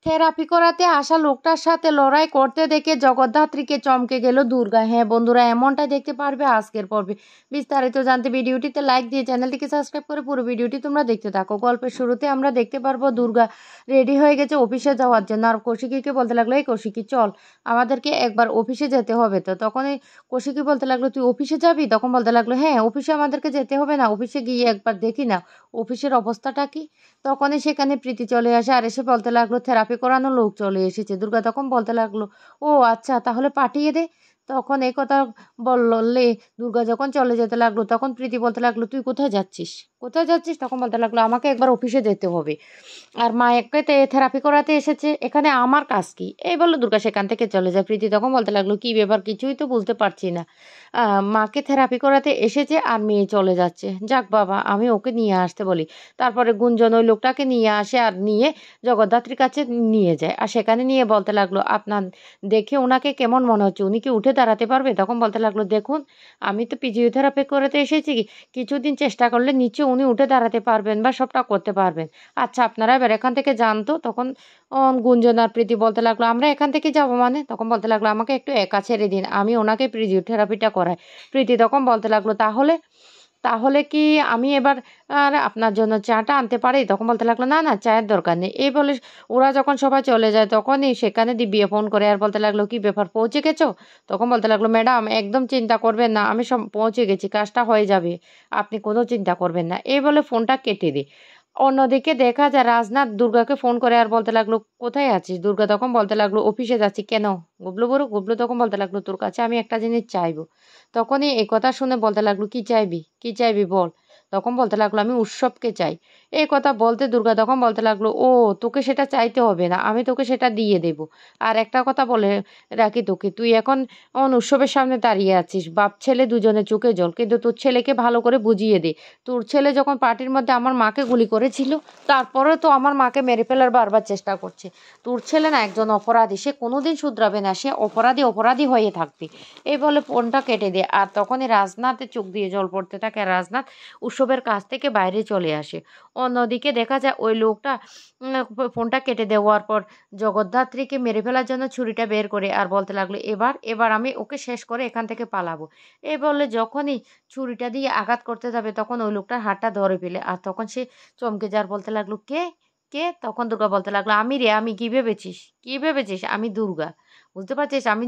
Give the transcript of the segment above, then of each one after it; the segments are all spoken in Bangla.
থেরাপি করাতে আসা লোকটার সাথে লড়াই করতে দেখে জগদ্ধাত্রীকে চমকে গেল দুর্গা। হ্যাঁ বন্ধুরা, এমনটাই দেখতে পারবে আজকের পর্বে। বিস্তারিত জানতে ভিডিওটিতে লাইক দিয়ে চ্যানেলটিকে সাবস্ক্রাইব করে পুরো ভিডিওটি তোমরা দেখতে থাকো। গল্পের শুরুতে আমরা দেখতে পারবো দুর্গা রেডি হয়ে গেছে অফিসে যাওয়ার জন্য। আর কৌশিকীকে বলতে লাগলো, এই কৌশিকী চল, আমাদেরকে একবার অফিসে যেতে হবে। তো তখনই কৌশিকী বলতে লাগলো, তুই অফিসে যাবি? তখন বলতে লাগলো, হ্যাঁ অফিসে আমাদেরকে যেতে হবে না, অফিসে গিয়ে একবার দেখি না অফিসের অবস্থাটা কি। তখনই সেখানে প্রীতি চলে আসে আর এসে বলতে লাগলো, থেরাপি করানো লোক চলে এসেছে। দুর্গা তখন বলতে লাগলো, ও আচ্ছা তাহলে পাঠিয়ে দে। তখন এই কথা বললে দুর্গা যখন চলে যেতে লাগলো তখন প্রীতি বলতে লাগলো, তুই কোথায় যাচ্ছিস, কোথায় যাচ্ছিস? তখন বলতে লাগলো, আমাকে একবার অফিসে যেতে হবে, আর মা একে থেরাপি করাতে এসেছে, এখানে আমার কাজ কি? এই বললো দুর্গা সেখান থেকে চলে যায়। প্রীতি তখন বলতে লাগলো, কি ব্যাপার, কিছুই তো বুঝতে পারছি না। মাকে থেরাপি করাতে এসেছে আর মেয়ে চলে যাচ্ছে। যাক বাবা, আমি ওকে নিয়ে আসতে বলি। তারপরে গুঞ্জন ওই লোকটাকে নিয়ে আসে আর নিয়ে জগদ্ধাত্রীর কাছে নিয়ে যায়। আর সেখানে নিয়ে বলতে লাগলো, আপনার দেখে ওনাকে কেমন মনে হচ্ছে, উনি কি উঠে দাঁড়াতে পারবে? তখন বলতে লাগলো, দেখুন আমি তো ফিজিওথেরাপি করাতে এসেছি, কিছুদিন চেষ্টা করলে নিশ্চয় উনি উঠে দাঁড়াতে পারবেন বা সবটা করতে পারবেন। আচ্ছা আপনারা এবার এখান থেকে যান তো। তখন গুঞ্জন আর প্রীতি বলতে লাগলো, আমরা এখান থেকে যাব মানে? তখন বলতে লাগলো, আমাকে একটু একা ছেড়ে দিন, আমি ওনাকে ফিজিওথেরাপিটা করাই। প্রীতি তখন বলতে লাগলো, তাহলে তাহলে কি আমি এবার আপনার জন্য চাটা আনতে পারি? তখন বলতে লাগলো, না না চায়ের দরকার নেই। এই বলে ওরা যখন সবাই চলে যায় তখনই সেখানে দিব্যা ফোন করে আর বলতে লাগলো, কি ব্যাপার, পৌঁছে গেছো? তখন বলতে লাগলো, ম্যাডাম একদম চিন্তা করবেন না, আমি সব পৌঁছে গেছি, কাজটা হয়ে যাবে, আপনি কোনো চিন্তা করবেন না। এই বলে ফোনটা কেটে দিই। অন্যদিকে দেখা যায় রাজনাথ দুর্গাকে ফোন করে আর বলতে লাগলো, কোথায় আছিস? দুর্গা তখন বলতে লাগলো, অফিসে যাচ্ছি। কেন? গুবলু বড় গুবলু তখন বলতে লাগলো, তোর কাছে আমি একটা জিনিস চাইবো। তখনই এই কথা শুনে বলতে লাগলো, কি চাইবি, কি চাইবি বল। তখন বলতে লাগলো, আমি উৎসবকে চাই। এই কথা বলতে দুর্গা তখন বলতে লাগলো, ও তোকে সেটা চাইতে হবে না, আমি তোকে সেটা দিয়ে দেব। আর একটা কথা বলে রাখি তোকে, তুই এখন উৎসবের সামনে দাঁড়িয়ে আছিস, বাপ ছেলে দুজনে চোখে জল, কিন্তু তোর ছেলেকে ভালো করে বুঝিয়ে দে। তোর ছেলে যখন পার্টির মধ্যে আমার মাকে গুলি করেছিল, তারপরে তো আমার মাকে মেরে ফেলার বারবার চেষ্টা করছে। তোর ছেলে না একজন অপরাধী, সে কোনোদিন শুধরাবে না, সে অপরাধী অপরাধী হয়ে থাকবে। এই বলে ফোনটা কেটে দেয়। আর তখনই রাজনাথের চোখ দিয়ে জল পড়তে থাকে। রাজনাথ উৎসবের কাছ থেকে বাইরে চলে আসে। অন্যদিকে দেখা যায় ওই লোকটা ফোনটা কেটে দেওয়ার পর জগদ্ধাত্রীকে মেরে ফেলার জন্য ছুরিটা বের করে আর বলতে লাগলো, এবার এবার আমি ওকে শেষ করে এখান থেকে পালাবো। এই বলে যখনই ছুরিটা দিয়ে আঘাত করতে যাবে তখন ওই লোকটার হাতটা ধরে ফেলে। আর তখন সে চমকে যার বলতে লাগলো, কে কে? তখন দুর্গা বলতে লাগলো, আমি রে, আমি। কি ভেবেছিস, কি ভেবেছিস আমি দুর্গা? বুঝতে পারছিস আমি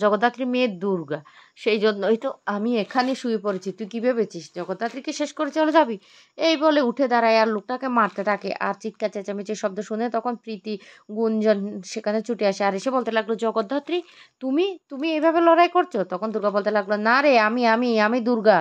জগদ্ধাত্রীর মেয়ে দুর্গা, সেই জন্যই তো আমি এখানে শুয়ে পড়েছি। তুই কি ভেবেছিস জগদ্ধাত্রীকে শেষ করে চলে যাবি? এই বলে উঠে দাঁড়ায় আর লোকটাকে মারতে থাকে। আর চিৎকার চেঁচামেচির শব্দ শুনে তখন প্রীতি গুঞ্জন সেখানে ছুটে আসে আর এসে বলতে লাগলো, জগদ্ধাত্রী তুমি তুমি এইভাবে লড়াই করছো? তখন দুর্গা বলতে লাগলো, না রে, আমি দুর্গা,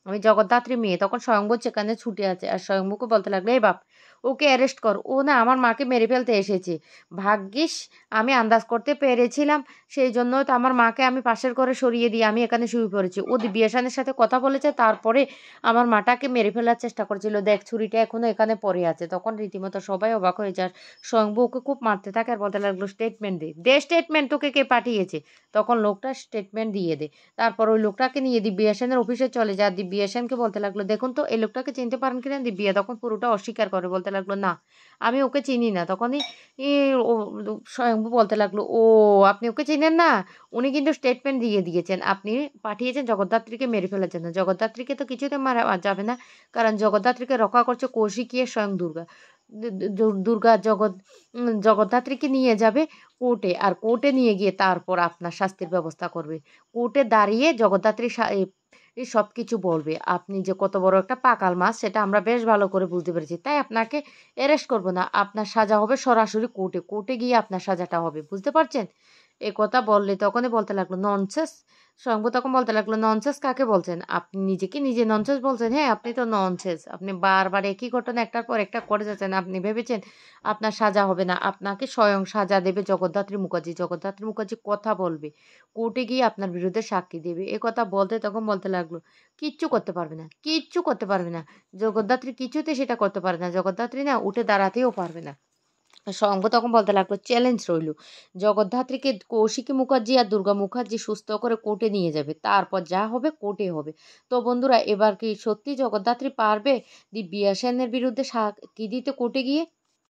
আমি জগদ্ধাত্রী মেয়ে। তখন স্বয়ম্ভু সেখানে ছুটে আছে আর স্বয়ম্ভুকে বলতে লাগলো, এই বাপ, ওকে অ্যারেস্ট কর, ও না আমার মাকে মেরে ফেলতে এসেছে। ভাগ্যিস আমি আন্দাজ করতে পেরেছিলাম, সেই জন্যই তো আমার মাকে আমি পাশের ঘরে সরিয়ে দিয়ে আমি এখানে শুয়ে পড়েছি। ও দিব্যাসানের সাথে কথা বলেছে, তারপরে আমার মাটাকে মেরে ফেলার চেষ্টা করছিল। দেখ ছুরিটা এখনো এখানে পড়ে আছে। তখন রীতিমতো সবাই অবাক হয়ে যায়। স্বয়ম্ভু ওকে খুব মারতে থাকে আর বলতে লাগলো, স্টেটমেন্ট দে, দে স্টেটমেন্ট, তোকে কে পাঠিয়েছে? তখন লোকটা স্টেটমেন্ট দিয়ে দে। তারপর ওই লোকটাকে নিয়ে দিব্যা সেনের অফিসে চলে যায়। দিব্যা সেনকে বলতে লাগলো, দেখুন তো এই লোকটাকে চিনতে পারেন কিনা? দিব্যা তখন পুরোটা অস্বীকার করে, বলতে লাগলো, না আমি ওকে চিনি না। তখনই ই ও স্বয়ম্ভু বলতে লাগলো, ও আপনি ওকে চিনেন না? উনি কিন্তু স্টেটমেন্ট দিয়ে দিয়েছেন, আপনি পাঠিয়েছেন জগদ্ধাত্রীকে মেরে ফেলার জন্য। জগদ্ধাত্রীকে তো কিছুতে মারা যাবে না, কারণ জগদ্ধাত্রীকে রক্ষা করছে কৌশিকী আর স্বয়ং দুর্গা। দুর্গা জগদ্ধাত্রীকে নিয়ে যাবে কোর্টে, আর কোর্টে নিয়ে গিয়ে তারপর আপনার শাস্তির ব্যবস্থা করবে। কোর্টে দাঁড়িয়ে জগদ্ধাত্রী এই সব কিছু বলবে। আপনি যে কত বড় একটা পাকাল মাছ সেটা আমরা বেশ ভালো করে বুঝতে পেরেছি, তাই আপনাকে অ্যারেস্ট করবো না, আপনার সাজা হবে সরাসরি কোর্টে, কোর্টে গিয়ে আপনার সাজাটা হবে, বুঝতে পারছেন? এ কথা বললে তখনই বলতে লাগলো, ননসেন্স। স্বয়ম্ভু তখন বলতে লাগলো, ননসেন্স কাকে বলছেন? আপনি নিজেকে নিজে ননসেন্স বলছেন? হ্যাঁ আপনি তো ননসেন্স, আপনি বারবার একই ঘটনা একটার পর একটা করে যাচ্ছেন। আপনি ভেবেছেন আপনার সাজা হবে না, আপনাকে স্বয়ং সাজা দেবে জগদ্ধাত্রী মুখার্জি। জগদ্ধাত্রী মুখার্জি কথা বলবে, কোর্টে গিয়ে আপনার বিরুদ্ধে সাক্ষী দেবে। এ কথা বলতে তখন বলতে লাগলো, কিচ্ছু করতে পারবে না, কিচ্ছু করতে পারবে না, জগদ্ধাত্রী কিছুতে সেটা করতে পারে না। জগদ্ধাত্রী না উঠে দাঁড়াতেও পারবে না। শঙ্খ তখন বলতে লাগলো, চ্যালেঞ্জ রইল, জগদ্ধাত্রীকে কৌশিকী মুখার্জি আর দুর্গা মুখার্জি সুস্থ করে কোর্টে নিয়ে যাবে, তারপর যা হবে কোর্টে হবে। তো বন্ধুরা এবার কি সত্যি জগদ্ধাত্রী পারবে দিব্যা সেনের বিরুদ্ধে সাক্ষী দিতে কোর্টে গিয়ে?